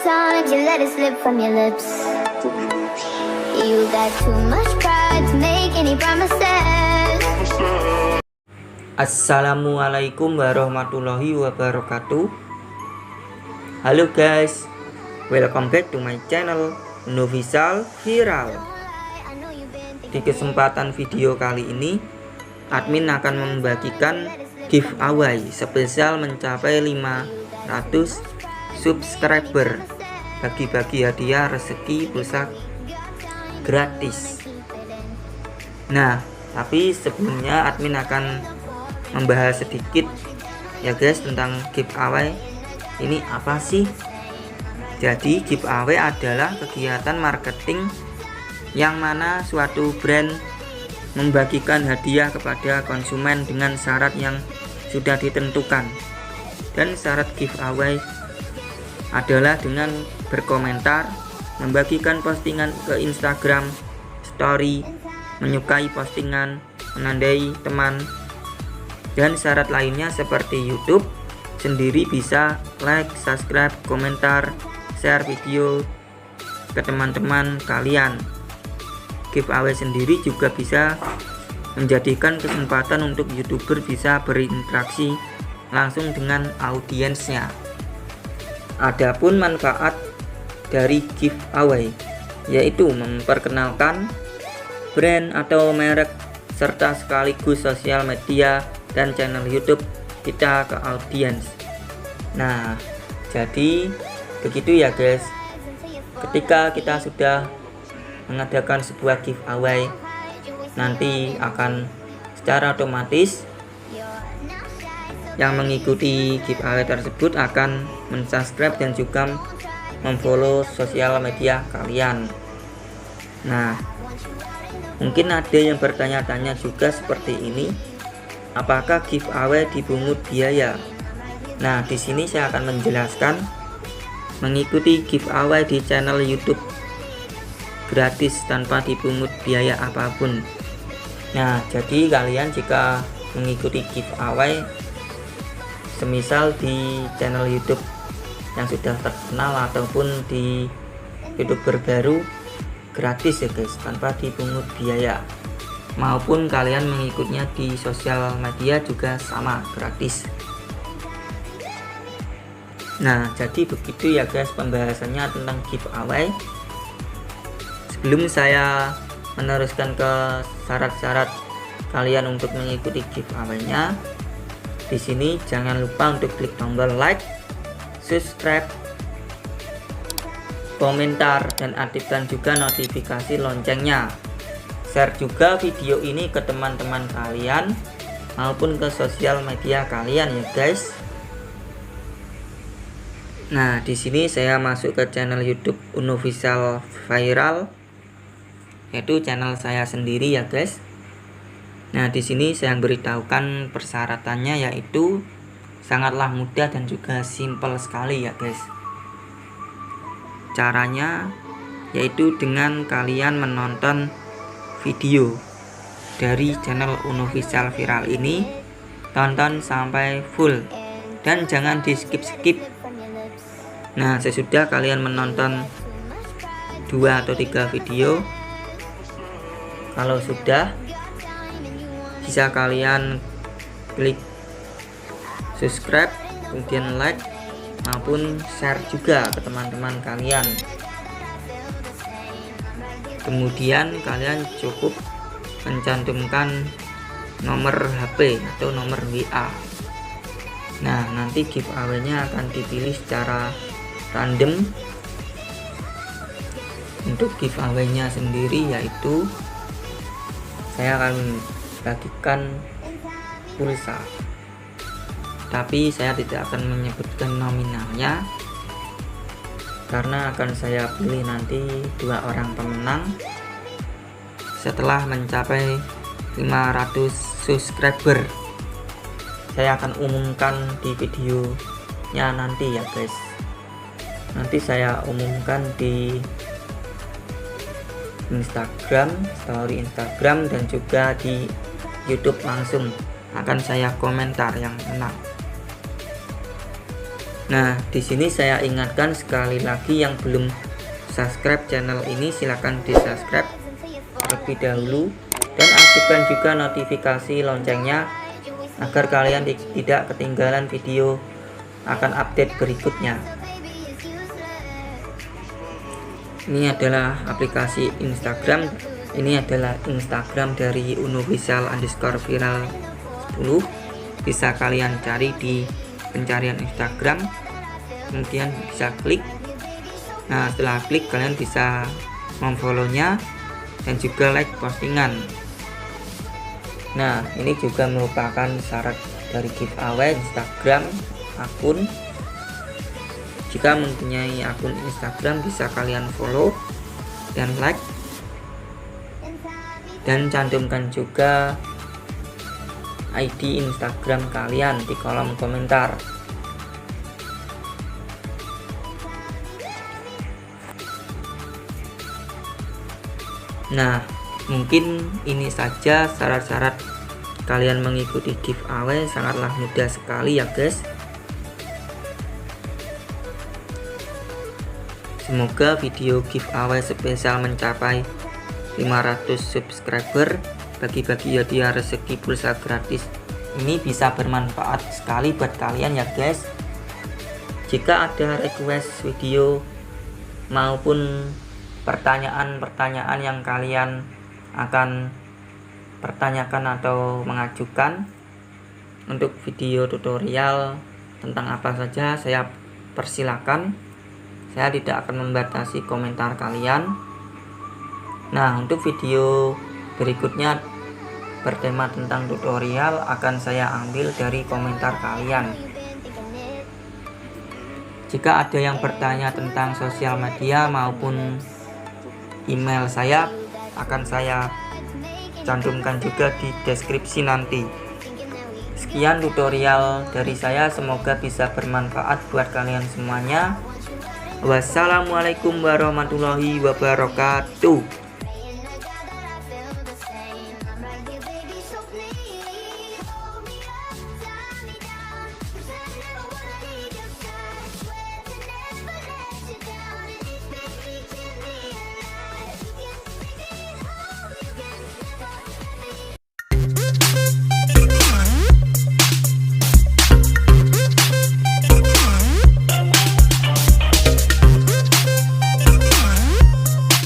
times you let it slip from your lips. You got too much pride to make any promises. Assalamualaikum warahmatullahi wabarakatuh. Halo guys, welcome back to my channel Novizal Viral. Di kesempatan video kali ini, admin akan membagikan giveaway spesial mencapai 500 subscriber. Bagi-bagi hadiah rezeki pulsa gratis. Nah, tapi sebelumnya admin akan membahas sedikit ya guys tentang giveaway. Ini apa sih? Jadi giveaway adalah kegiatan marketing yang mana suatu brand membagikan hadiah kepada konsumen dengan syarat yang sudah ditentukan. Dan syarat giveaway adalah dengan berkomentar, membagikan postingan ke Instagram story, menyukai postingan, menandai teman, dan syarat lainnya seperti YouTube sendiri bisa like, subscribe, komentar, share video ke teman-teman kalian. Giveaway sendiri juga bisa menjadikan kesempatan untuk YouTuber bisa berinteraksi langsung dengan audiensnya. Adapun manfaat dari giveaway yaitu memperkenalkan brand atau merek serta sekaligus sosial media dan channel YouTube kita ke audiens. Nah, jadi begitu ya guys. Ketika kita sudah mengadakan sebuah giveaway, nanti akan secara otomatis yang mengikuti giveaway tersebut akan mensubscribe dan juga memfollow sosial media kalian. Nah, mungkin ada yang bertanya-tanya juga seperti ini, apakah giveaway dipungut biaya? Nah, di sini saya akan menjelaskan. Mengikuti giveaway di channel YouTube gratis tanpa dipungut biaya apapun. Nah, jadi kalian jika mengikuti giveaway semisal di channel YouTube yang sudah terkenal ataupun di YouTuber baru, gratis ya guys, tanpa dipungut biaya. Maupun kalian mengikutnya di sosial media juga sama, gratis. Nah, jadi begitu ya guys pembahasannya tentang giveaway. Sebelum saya meneruskan ke syarat-syarat kalian untuk mengikuti giveaway-nya, di sini jangan lupa untuk klik tombol like, subscribe, komentar, dan aktifkan juga notifikasi loncengnya. Share juga video ini ke teman-teman kalian maupun ke sosial media kalian ya guys. Nah, di sini saya masuk ke channel YouTube Novizal Viral, yaitu channel saya sendiri ya guys. Nah, di sini saya beritahukan persyaratannya, yaitu sangatlah mudah dan juga simpel sekali ya guys. Caranya yaitu dengan kalian menonton video dari channel Novizal Viral ini, tonton sampai full dan jangan di skip-skip. Nah, sesudah kalian menonton 2 atau 3 video, kalau sudah, bisa kalian klik subscribe, kemudian like maupun share juga ke teman-teman kalian. Kemudian kalian cukup mencantumkan nomor HP atau nomor WA. Nah, nanti giveaway-nya akan dipilih secara random. Untuk giveaway-nya sendiri yaitu saya akan bagikan pulsa, tapi saya tidak akan menyebutkan nominalnya karena akan saya pilih nanti 2 orang pemenang setelah mencapai 500 subscriber. Saya akan umumkan di videonya nanti ya guys. Nanti saya umumkan di Instagram, story Instagram, dan juga di YouTube langsung akan saya komentar yang menang. Nah, di sini saya ingatkan sekali lagi yang belum subscribe channel ini silahkan di subscribe terlebih dahulu dan aktifkan juga notifikasi loncengnya agar kalian tidak ketinggalan video akan update berikutnya. Ini adalah aplikasi Instagram. Ini adalah Instagram dari unofficial_viral10. Bisa kalian cari di pencarian Instagram, kemudian bisa klik. Nah, setelah klik kalian bisa memfollow-nya dan juga like postingan. Nah, ini juga merupakan syarat dari giveaway Instagram akun. Jika mempunyai akun Instagram bisa kalian follow dan like, dan cantumkan juga ID Instagram kalian di kolom komentar. Nah, mungkin ini saja syarat-syarat kalian mengikuti giveaway. Sangatlah mudah sekali ya guys. Semoga video giveaway spesial mencapai 500 subscriber. Bagi-bagi hadiah rezeki pulsa gratis ini bisa bermanfaat sekali buat kalian ya guys. Jika ada request video maupun pertanyaan-pertanyaan yang kalian akan pertanyakan atau mengajukan untuk video tutorial tentang apa saja, saya persilakan. Saya tidak akan membatasi komentar kalian. Nah, untuk video berikutnya bertema tentang tutorial akan saya ambil dari komentar kalian. Jika ada yang bertanya tentang sosial media maupun email saya, akan saya cantumkan juga di deskripsi nanti. Sekian tutorial dari saya, semoga bisa bermanfaat buat kalian semuanya. Wassalamualaikum warahmatullahi wabarakatuh.